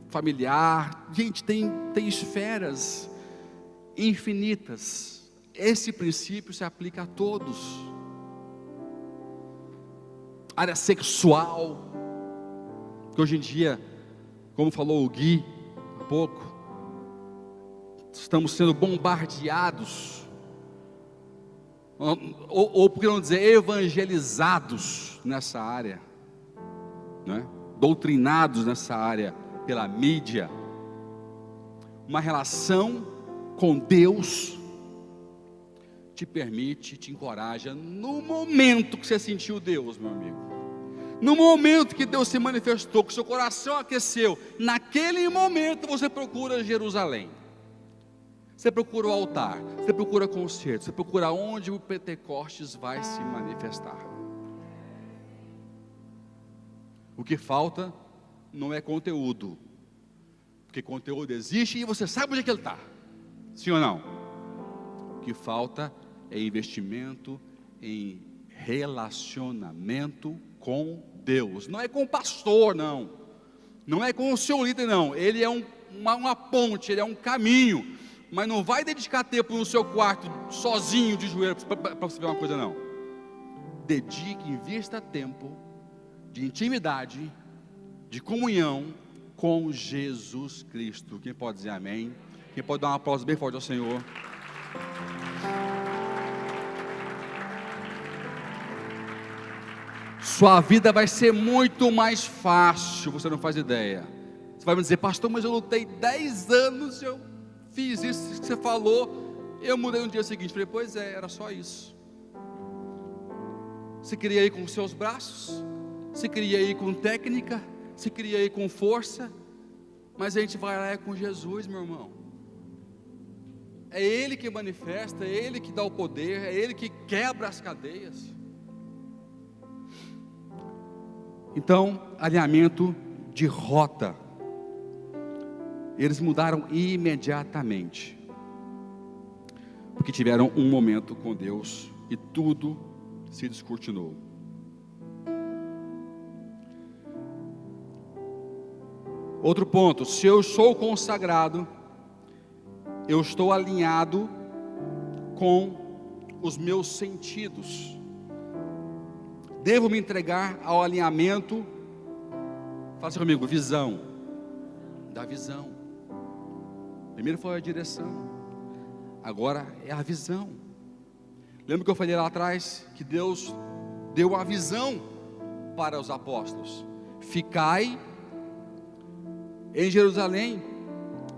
familiar. Gente, tem esferas infinitas. Esse princípio se aplica a todos. Área sexual, que hoje em dia, como falou o Gui há pouco, estamos sendo bombardeados, ou por que não dizer evangelizados nessa área, né? Doutrinados nessa área pela mídia. Uma relação com Deus te permite, te encoraja, no momento que você sentiu Deus, meu amigo, no momento que Deus se manifestou, que seu coração aqueceu, naquele momento você procura Jerusalém, você procura o altar, você procura concerto, você procura onde o Pentecostes vai se manifestar. O que falta não é conteúdo, porque conteúdo existe e você sabe onde é que ele está, sim ou não? O que falta é investimento em relacionamento com Deus. Não é com o pastor, não é com o seu líder, não. Ele é uma ponte, ele é um caminho, mas não vai dedicar tempo no seu quarto sozinho de joelho para você ver uma coisa, não. Dedique, invista tempo de intimidade, de comunhão com Jesus Cristo. Quem pode dizer amém? Quem pode dar um aplauso bem forte ao Senhor? Sua vida vai ser muito mais fácil, você não faz ideia. Você vai me dizer, pastor, mas eu lutei 10 anos, eu fiz isso que você falou, eu mudei no dia seguinte. Falei, pois é, era só isso. Você queria ir com os seus braços, você queria ir com técnica, você queria ir com força, mas a gente vai lá com Jesus, meu irmão. É Ele que manifesta, é Ele que dá o poder, é Ele que quebra as cadeias. Então, alinhamento de rota. Eles mudaram imediatamente, porque tiveram um momento com Deus e tudo se descortinou. Outro ponto: se eu sou consagrado, eu estou alinhado com os meus sentidos. Devo me entregar ao alinhamento. Faça comigo, visão. Da visão. Primeiro foi a direção. agora é a visão. Lembra que eu falei lá atrás que Deus deu a visão para os apóstolos: ficai em Jerusalém,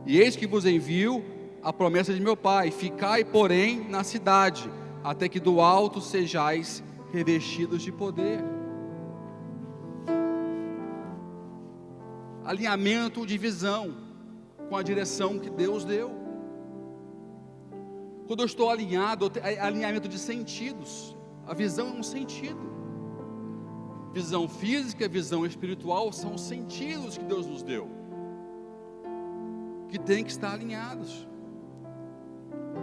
e eis que vos envio a promessa de meu Pai. Ficai, porém, na cidade, até que do alto sejais revestidos de poder. Alinhamento de visão com a direção que Deus deu. Quando eu estou alinhado, é alinhamento de sentidos. A visão é um sentido. Visão física, visão espiritual são os sentidos que Deus nos deu, que tem que estar alinhados,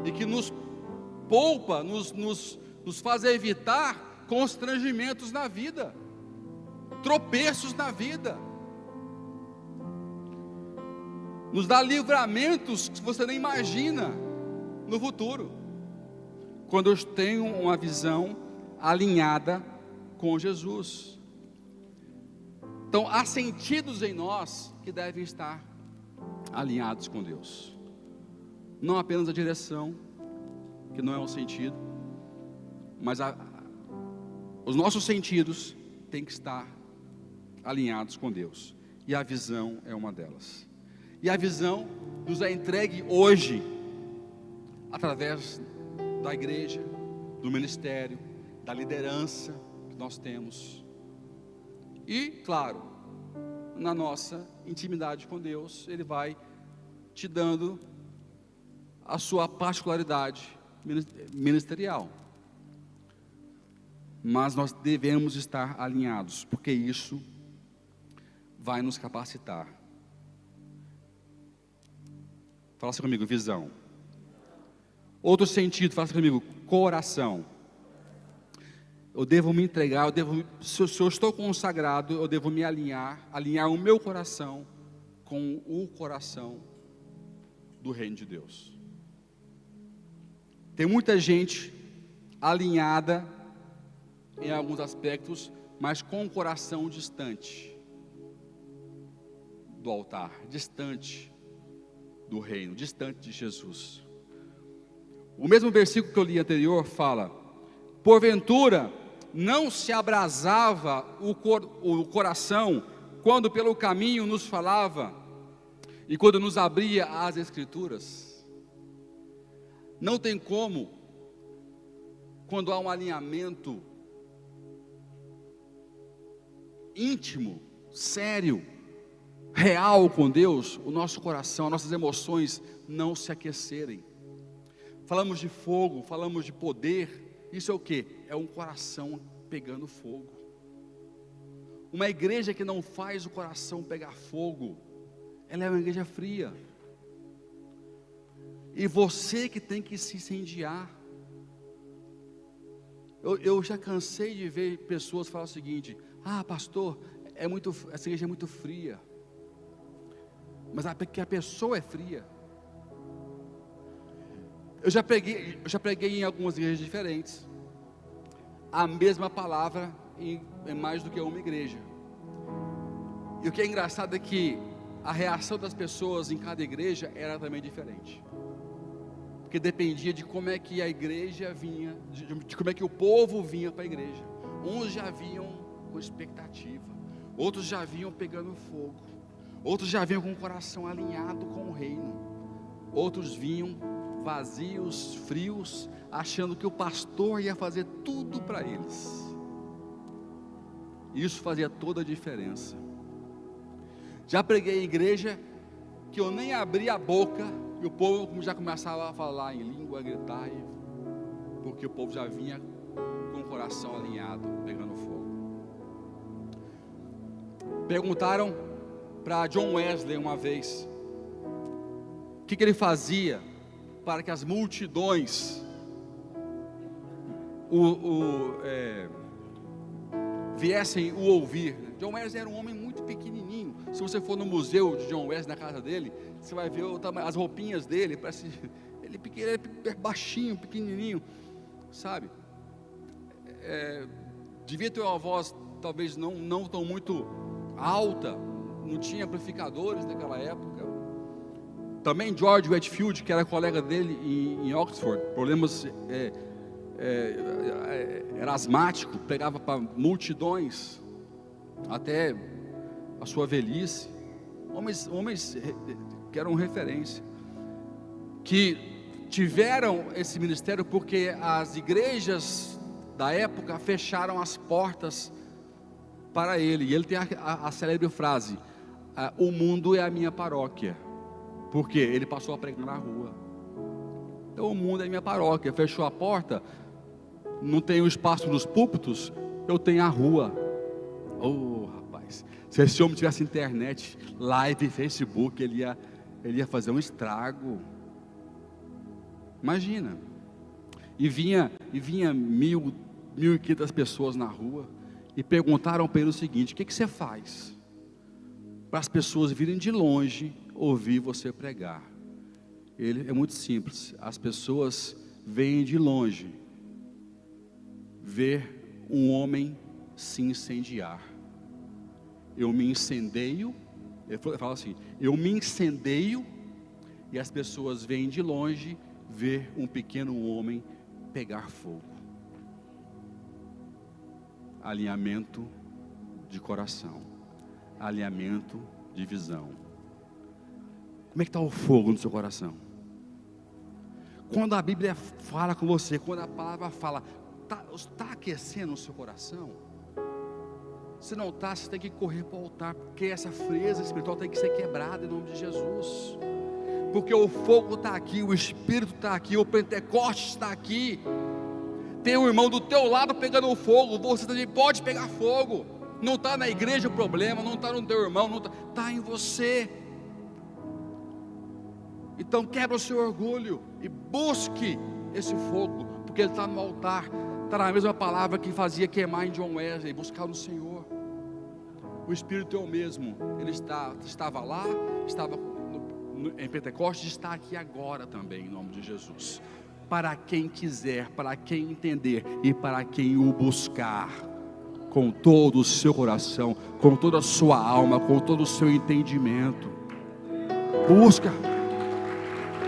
e que nos poupa, nos faz evitar constrangimentos na vida, tropeços na vida, nos dá livramentos que você nem imagina no futuro, quando eu tenho uma visão alinhada com Jesus. Então há sentidos em nós que devem estar alinhados com Deus, não apenas a direção, que não é um sentido, mas os nossos sentidos têm que estar alinhados com Deus, e a visão é uma delas. E a visão nos é entregue hoje, através da igreja, do ministério, da liderança que nós temos, e claro, na nossa intimidade com Deus, Ele vai te dando a sua particularidade ministerial. Mas nós devemos estar alinhados, porque isso vai nos capacitar. Fala assim comigo: visão. Outro sentido, fala assim comigo: coração. Eu devo me entregar, se eu estou consagrado, eu devo me alinhar o meu coração com o coração do reino de Deus. Tem muita gente alinhada em alguns aspectos, mas com o coração distante do altar, distante do reino, distante de Jesus. O mesmo versículo que eu li anterior fala: porventura não se abrasava o coração quando pelo caminho nos falava e quando nos abria as Escrituras? Não tem como, quando há um alinhamento íntimo, sério, real com Deus, o nosso coração, as nossas emoções não se aquecerem. Falamos de fogo, falamos de poder. Isso é o que? É um coração pegando fogo. Uma igreja que não faz o coração pegar fogo, ela é uma igreja fria. E você que tem que se incendiar. Eu já cansei de ver pessoas falar o seguinte: ah, pastor, essa igreja é muito fria. Mas é porque a pessoa é fria. Eu já preguei em algumas igrejas diferentes a mesma palavra em mais do que uma igreja. E o que é engraçado é que a reação das pessoas em cada igreja era também diferente, porque dependia de como é que a igreja vinha, de como é que o povo vinha para a igreja. Uns já vinham com expectativa, outros já vinham pegando fogo, outros já vinham com o coração alinhado com o reino, outros vinham vazios, frios, achando que o pastor ia fazer tudo para eles. Isso fazia toda a diferença. Já preguei em igreja que eu nem abria a boca e o povo já começava a falar em língua, a gritar, porque o povo já vinha com o coração alinhado, pegando fogo. Perguntaram para John Wesley uma vez o que ele fazia para que as multidões viessem o ouvir. John Wesley era um homem muito pequenininho. Se você for no museu de John Wesley, na casa dele, você vai ver as roupinhas dele, parece, ele é baixinho, pequenininho, sabe? Devia ter uma voz talvez não tão muito alta, não tinha amplificadores naquela época, Também George Whitefield, que era colega dele em Oxford, problemas era asmático, pregava para multidões até a sua velhice. Homens que eram referência, que tiveram esse ministério porque as igrejas da época fecharam as portas para ele. E ele tem a célebre frase: o mundo é a minha paróquia. Porque ele passou a pregar na rua. Então o mundo é a minha paróquia. Fechou a porta, não tenho espaço nos púlpitos, eu tenho a rua. Oh, rapaz, se esse homem tivesse internet, live, Facebook, ele ia fazer um estrago. Imagina. E vinha 1.500 pessoas na rua e perguntaram para ele o seguinte: o que você faz para as pessoas virem de longe ouvir você pregar? Ele é muito simples. As pessoas vêm de longe ver um homem se incendiar. Eu me incendeio. Ele fala assim: eu me incendeio, e as pessoas vêm de longe ver um pequeno homem pegar fogo. Alinhamento de coração, alinhamento de visão. Como é que está o fogo no seu coração? Quando a Bíblia fala com você, quando a palavra fala, está aquecendo o seu coração? Se não está, você tem que correr para o altar, porque essa frieza espiritual tem que ser quebrada em nome de Jesus. Porque o fogo está aqui, o Espírito está aqui, o Pentecostes está aqui. Tem um irmão do teu lado pegando o fogo, você também pode pegar fogo. Não está na igreja o problema, não está no teu irmão, está em você. Então quebra o seu orgulho e busque esse fogo, porque ele está no altar. Está na mesma palavra que fazia queimar em John Wesley: buscar no Senhor. O Espírito é o mesmo. Ele estava lá, estava em Pentecostes, está aqui agora também, em nome de Jesus. Para quem quiser, para quem entender e para quem o buscar com todo o seu coração, com toda a sua alma, com todo o seu entendimento. Busca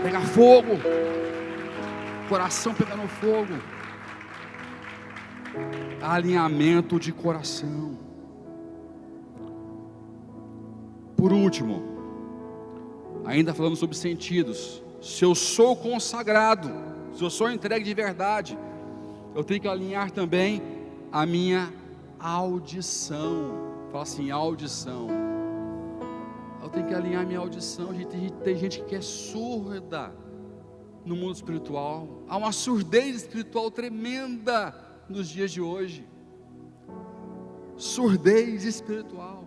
pegar fogo, coração pegando fogo, alinhamento de coração. Por último, ainda falando sobre sentidos, se eu sou consagrado, se eu sou entregue de verdade, eu tenho que alinhar também a minha audição. Fala assim: audição. Eu tenho que alinhar a minha audição. Tem gente que é surda no mundo espiritual. Há uma surdez espiritual tremenda nos dias de hoje. Surdez espiritual.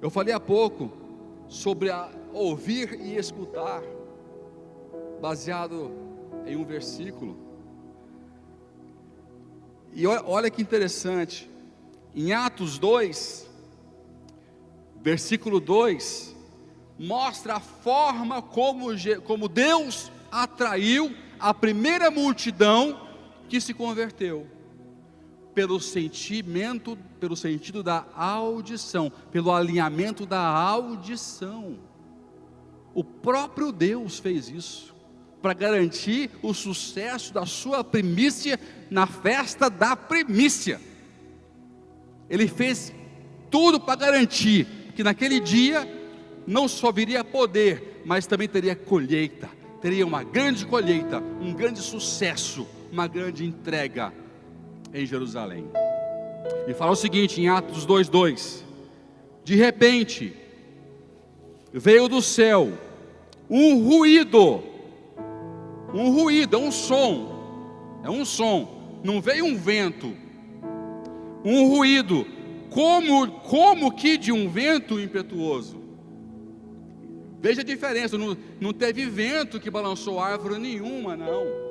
Eu falei há pouco sobre ouvir e escutar, baseado em um versículo. E olha que interessante, em Atos 2, versículo 2, mostra a forma como Deus atraiu a primeira multidão que se converteu. Pelo sentido da audição, pelo alinhamento da audição. O próprio Deus fez isso, para garantir o sucesso da sua primícia na festa da primícia. Ele fez tudo para garantir que naquele dia não só viria poder, mas também teria colheita, teria uma grande colheita, um grande sucesso, uma grande entrega em Jerusalém. E fala o seguinte em Atos 2:2: de repente veio do céu um ruído, é um som, não veio um vento, um ruído, como que de um vento impetuoso. Veja a diferença, não teve vento que balançou árvore nenhuma, não.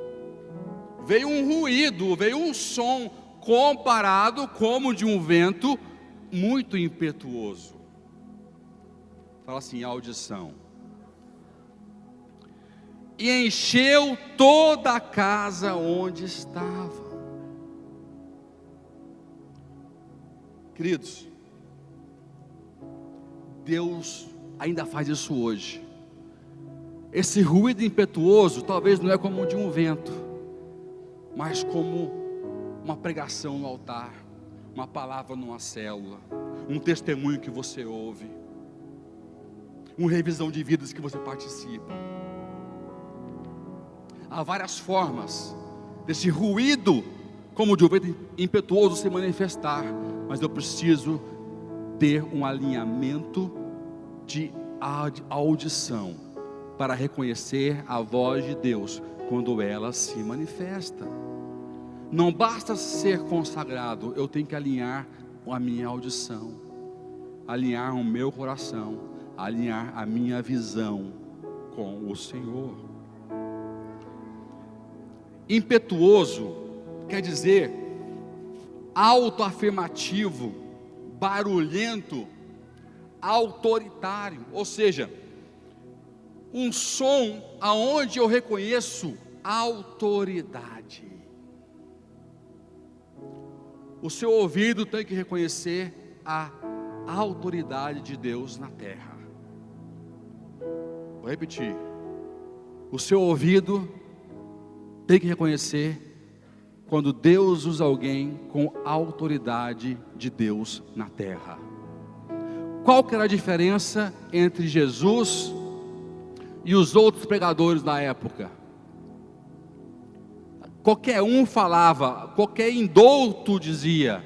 Veio um ruído, veio um som, comparado como de um vento muito impetuoso. Fala assim: audição. E encheu toda a casa onde estava. Queridos, Deus ainda faz isso hoje. Esse ruído impetuoso talvez não é como o de um vento, mas como uma pregação no altar, uma palavra numa célula, um testemunho que você ouve, uma revisão de vidas que você participa. Há várias formas desse ruído, como de um vento impetuoso, se manifestar, mas eu preciso ter um alinhamento de audição para reconhecer a voz de Deus quando ela se manifesta. Não basta ser consagrado, eu tenho que alinhar a minha audição, alinhar o meu coração, alinhar a minha visão com o Senhor. Impetuoso quer dizer autoafirmativo, barulhento, autoritário, ou seja, um som aonde eu reconheço autoridade. O seu ouvido tem que reconhecer a autoridade de Deus na terra. Vou repetir. O seu ouvido tem que reconhecer quando Deus usa alguém com autoridade de Deus na terra. Qual que era a diferença entre Jesus e os outros pregadores da época? Qualquer um falava, qualquer indouto dizia,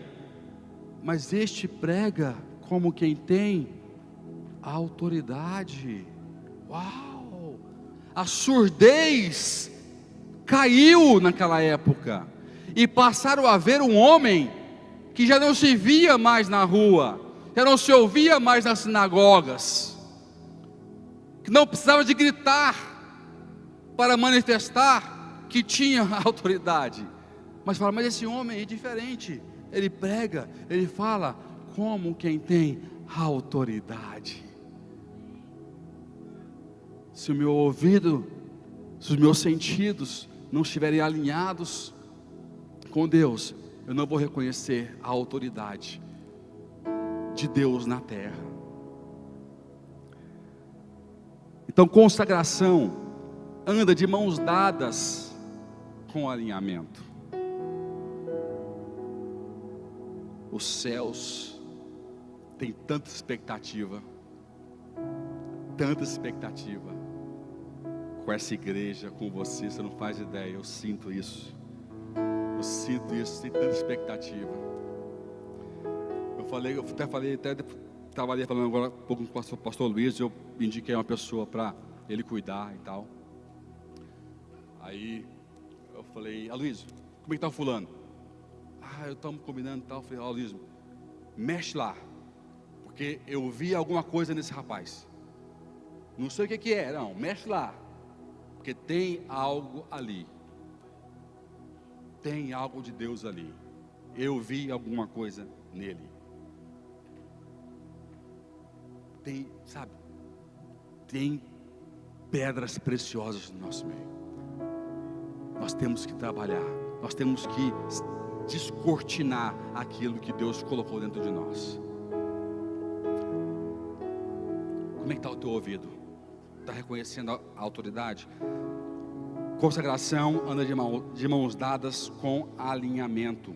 mas este prega como quem tem autoridade. Uau! A surdez caiu naquela época, e passaram a ver um homem que já não se via mais na rua, já não se ouvia mais nas sinagogas, que não precisava de gritar para manifestar que tinha autoridade, mas fala, mas esse homem é diferente, ele prega, ele fala como quem tem autoridade. Se o meu ouvido, se os meus sentidos não estiverem alinhados com Deus, eu não vou reconhecer a autoridade de Deus na terra. Então, consagração anda de mãos dadas com alinhamento. Os céus têm tanta expectativa com essa igreja, com você não faz ideia, eu sinto isso, tem tanta expectativa. Eu estava ali falando agora um pouco com o pastor Luiz, eu indiquei uma pessoa para ele cuidar e tal. Aí eu falei, Luiz, como é que está o fulano? Eu estamos combinando e tal. Eu falei, Luiz, mexe lá, porque eu vi alguma coisa nesse rapaz, não sei o que é, não, mexe lá, porque tem algo ali, tem algo de Deus ali, eu vi alguma coisa nele, tem pedras preciosas no nosso meio. Nós temos que trabalhar, nós temos que descortinar aquilo que Deus colocou dentro de nós. Como é que está o teu ouvido? Está reconhecendo a autoridade? Consagração anda de mãos dadas com alinhamento.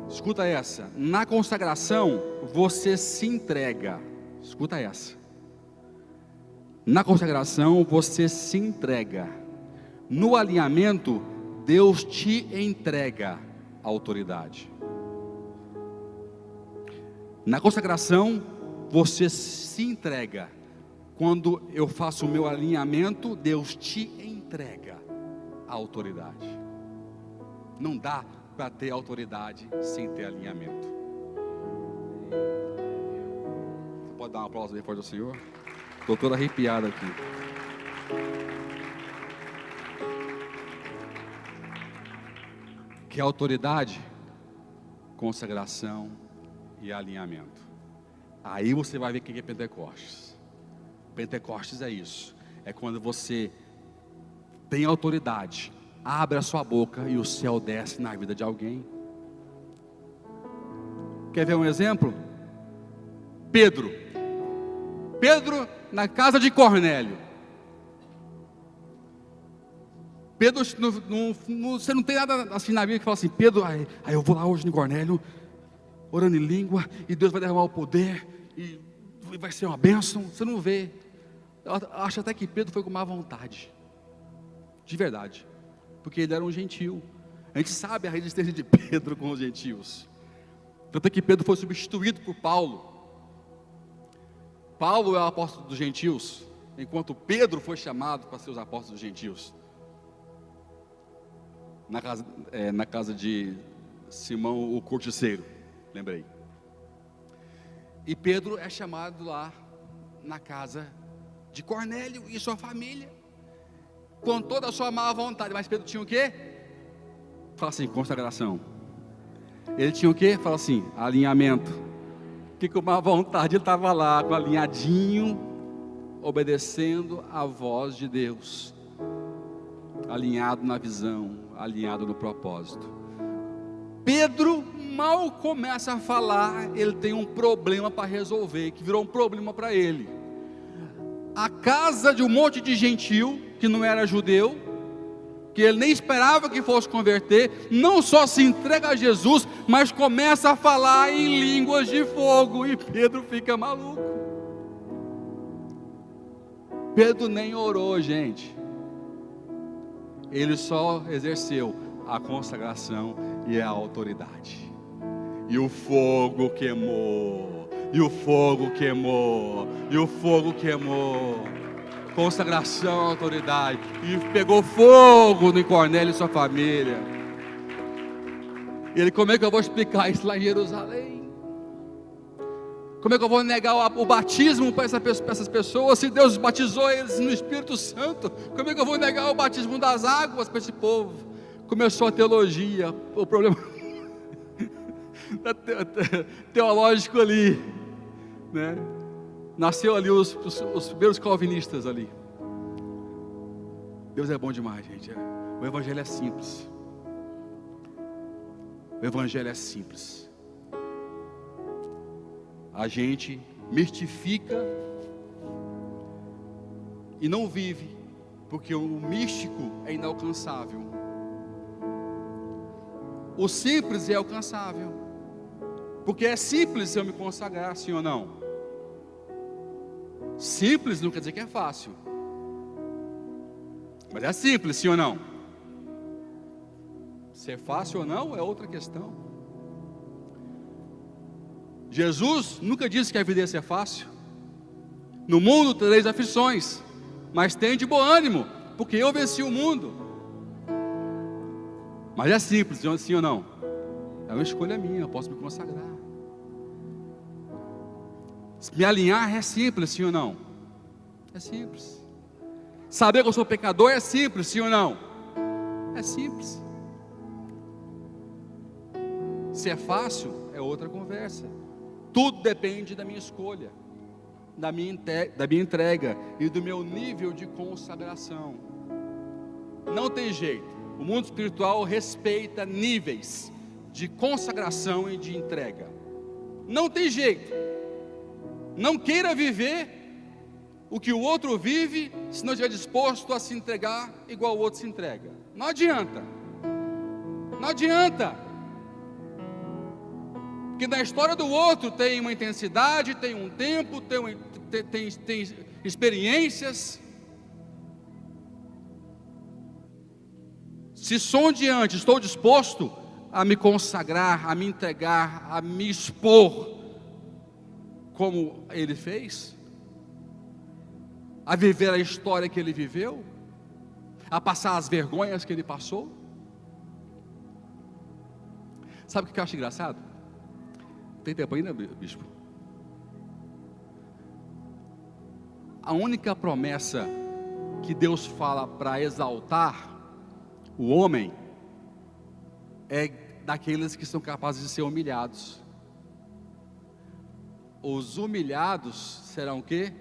Escuta essa. Na consagração você se entrega. Escuta essa. Na consagração você se entrega. No alinhamento Deus te entrega a autoridade. Na consagração você se entrega. Quando eu faço o meu alinhamento, Deus te entrega a autoridade. Não dá para ter autoridade sem ter alinhamento. Você pode dar um aplauso aí forte ao Senhor? Estou todo arrepiado aqui. Que é autoridade, consagração e alinhamento. Aí você vai ver o que é Pentecostes. Pentecostes é isso, é quando você tem autoridade, abre a sua boca e o céu desce na vida de alguém. Quer ver um exemplo? Pedro na casa de Cornélio. Pedro, você não tem nada assim na Bíblia que fala assim, Pedro, aí eu vou lá hoje no Cornélio, orando em língua, e Deus vai derramar o poder, e vai ser uma bênção. Você não vê. Eu acho até que Pedro foi com má vontade, de verdade, porque ele era um gentil. A gente sabe a resistência de Pedro com os gentios, tanto é que Pedro foi substituído por Paulo. Paulo é o apóstolo dos gentios, enquanto Pedro foi chamado para ser os apóstolos dos gentios. Na casa de Simão o Corticeiro, lembrei. E Pedro é chamado lá na casa de Cornélio e sua família, com toda a sua má vontade. Mas Pedro tinha o quê? Fala assim, consagração. Ele tinha o quê? Fala assim, alinhamento. Que com má vontade ele estava lá, com alinhadinho, obedecendo a voz de Deus, alinhado na visão, alinhado no propósito. Pedro mal começa a falar, ele tem um problema para resolver, que virou um problema para ele. A casa de um monte de gentil, que não era judeu, que ele nem esperava que fosse converter, não só se entrega a Jesus, mas começa a falar em línguas de fogo, e Pedro fica maluco. Pedro nem orou, gente. Ele só exerceu a consagração e a autoridade. E o fogo queimou, e o fogo queimou, e o fogo queimou. Consagração, autoridade. E pegou fogo no Cornélio e sua família. Ele, como é que eu vou explicar isso lá em Jerusalém? Como é que eu vou negar o batismo para essas pessoas, se Deus batizou eles no Espírito Santo? Como é que eu vou negar o batismo das águas para esse povo? Começou a teologia, o problema teológico ali, né? Nasceu ali os primeiros calvinistas ali. Deus é bom demais, gente. O Evangelho é simples. O Evangelho é simples. A gente mistifica e não vive, porque o místico é inalcançável. O simples é alcançável, porque é simples se eu me consagrar, sim ou não? Simples não quer dizer que é fácil, mas é simples, sim ou não? Se é fácil ou não é outra questão. Jesus nunca disse que a vida ia ser fácil. No mundo tereis aflições, mas tende bom ânimo, porque eu venci o mundo. Mas é simples, sim ou não? É uma escolha minha, eu posso me consagrar. Me alinhar é simples, sim ou não? É simples. Saber que eu sou pecador é simples, sim ou não? É simples. Se é fácil, é outra conversa. Tudo depende da minha escolha, da minha entrega e do meu nível de consagração. Não tem jeito. O mundo espiritual respeita níveis de consagração e de entrega. Não tem jeito. Não queira viver o que o outro vive, se não estiver disposto a se entregar igual o outro se entrega. Não adianta. Não adianta. Porque na história do outro tem uma intensidade, tem um tempo, tem experiências. Se sou diante, estou disposto a me consagrar, a me entregar, a me expor, como ele fez, a viver a história que ele viveu, a passar as vergonhas que ele passou. Sabe o que eu acho engraçado? Tem tempo ainda, bispo? A única promessa que Deus fala para exaltar o homem é daqueles que são capazes de ser humilhados. Os humilhados serão o quê?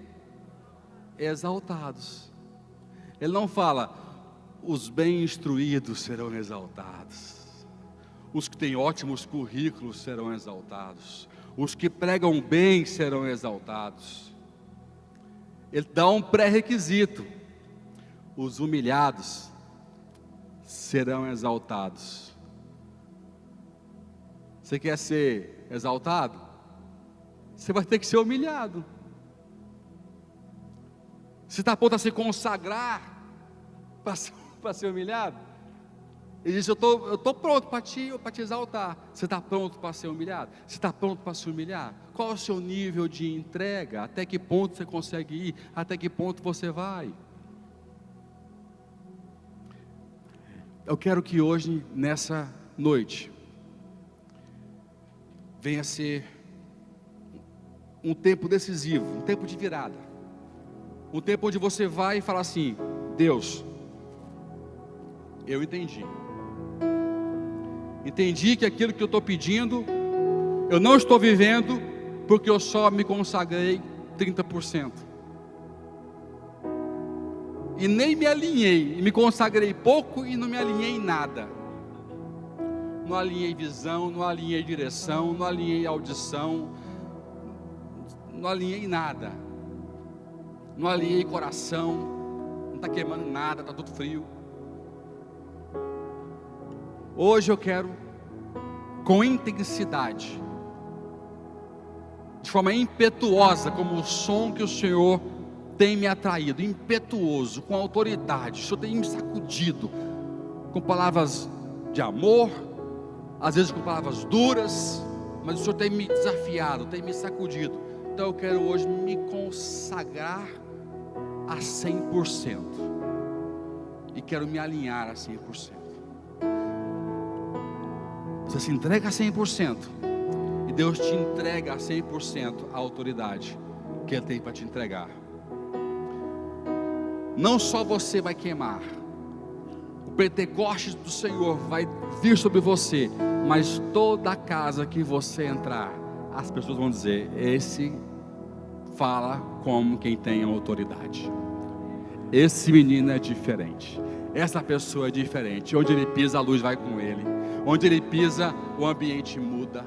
Exaltados. Ele não fala, os bem instruídos serão exaltados, os que têm ótimos currículos serão exaltados, os que pregam bem serão exaltados. Ele dá um pré-requisito: os humilhados serão exaltados. Você quer ser exaltado? Você vai ter que ser humilhado. Você está pronto a se consagrar para ser humilhado? Ele diz: eu estou pronto para te exaltar. Você está pronto para ser humilhado? Você está pronto para se humilhar? Qual é o seu nível de entrega? Até que ponto você consegue ir? Até que ponto você vai? Eu quero que hoje, nessa noite, venha ser um tempo decisivo, um tempo de virada, um tempo onde você vai e fala assim: Deus, eu entendi que aquilo que eu estou pedindo, eu não estou vivendo, porque eu só me consagrei 30%, e nem me alinhei, e me consagrei pouco e não me alinhei em nada. Não alinhei visão, não alinhei direção, não alinhei audição, não alinhei nada, não alinhei coração, não está queimando nada, está tudo frio. Hoje eu quero, com intensidade, de forma impetuosa, como o som que o Senhor tem me atraído, impetuoso, com autoridade. O Senhor tem me sacudido com palavras de amor, às vezes com palavras duras, mas o Senhor tem me desafiado, tem me sacudido. Então eu quero hoje me consagrar a 100%, e quero me alinhar a 100%. Você se entrega a 100%, e Deus te entrega a 100% a autoridade que Ele tem para te entregar. Não só você vai queimar, o Pentecostes do Senhor vai vir sobre você, mas toda a casa que você entrar, as pessoas vão dizer: esse fala como quem tem autoridade, esse menino é diferente, essa pessoa é diferente. Onde ele pisa, a luz vai com ele, onde ele pisa, o ambiente muda,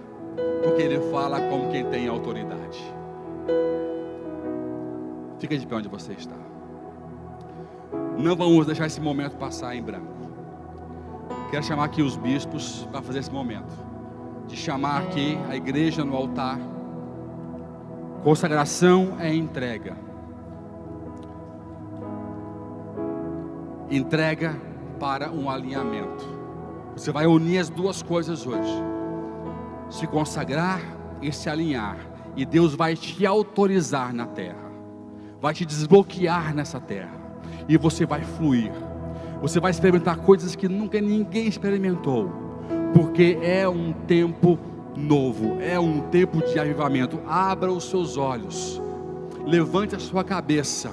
porque ele fala como quem tem autoridade. Fica de pé onde você está. Não vamos deixar esse momento passar em branco. Quero chamar aqui os bispos para fazer esse momento, de chamar aqui a igreja no altar. Consagração é entrega. Entrega para um alinhamento. Você vai unir as duas coisas hoje: se consagrar e se alinhar. E Deus vai te autorizar na terra, vai te desbloquear nessa terra, e você vai fluir. Você vai experimentar coisas que nunca ninguém experimentou, porque é um tempo novo, é um tempo de avivamento. Abra os seus olhos, levante a sua cabeça,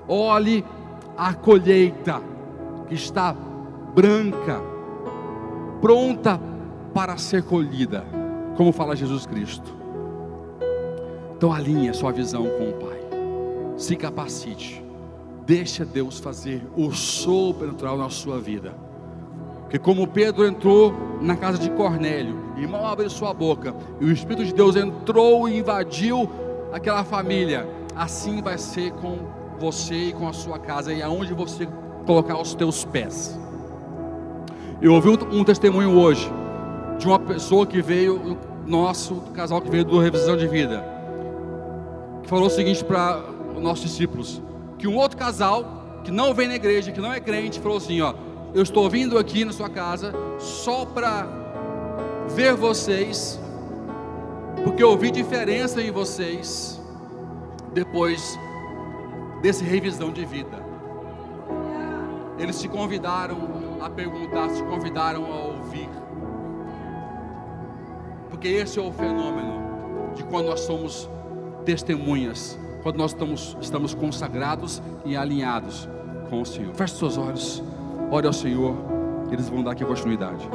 olhe a colheita que está branca, pronta para ser colhida, como fala Jesus Cristo. Então alinhe a sua visão com o Pai, se capacite, deixa Deus fazer o sobrenatural na sua vida. Porque como Pedro entrou na casa de Cornélio e mal abriu sua boca, e o Espírito de Deus entrou e invadiu aquela família, assim vai ser com você e com a sua casa, e aonde você colocar os teus pés. Eu ouvi um testemunho hoje de uma pessoa que veio, do casal que veio do Revisão de Vida, que falou o seguinte para os nossos discípulos: que um outro casal que não vem na igreja, que não é crente, falou assim: ó, eu estou vindo aqui na sua casa só para ver vocês, porque eu vi diferença em vocês depois desse Revisão de Vida. Eles se convidaram a perguntar, se convidaram a ouvir, porque esse é o fenômeno de quando nós somos testemunhas, quando nós estamos consagrados e alinhados com o Senhor. Feche seus olhos, ore ao Senhor, eles vão dar aqui continuidade.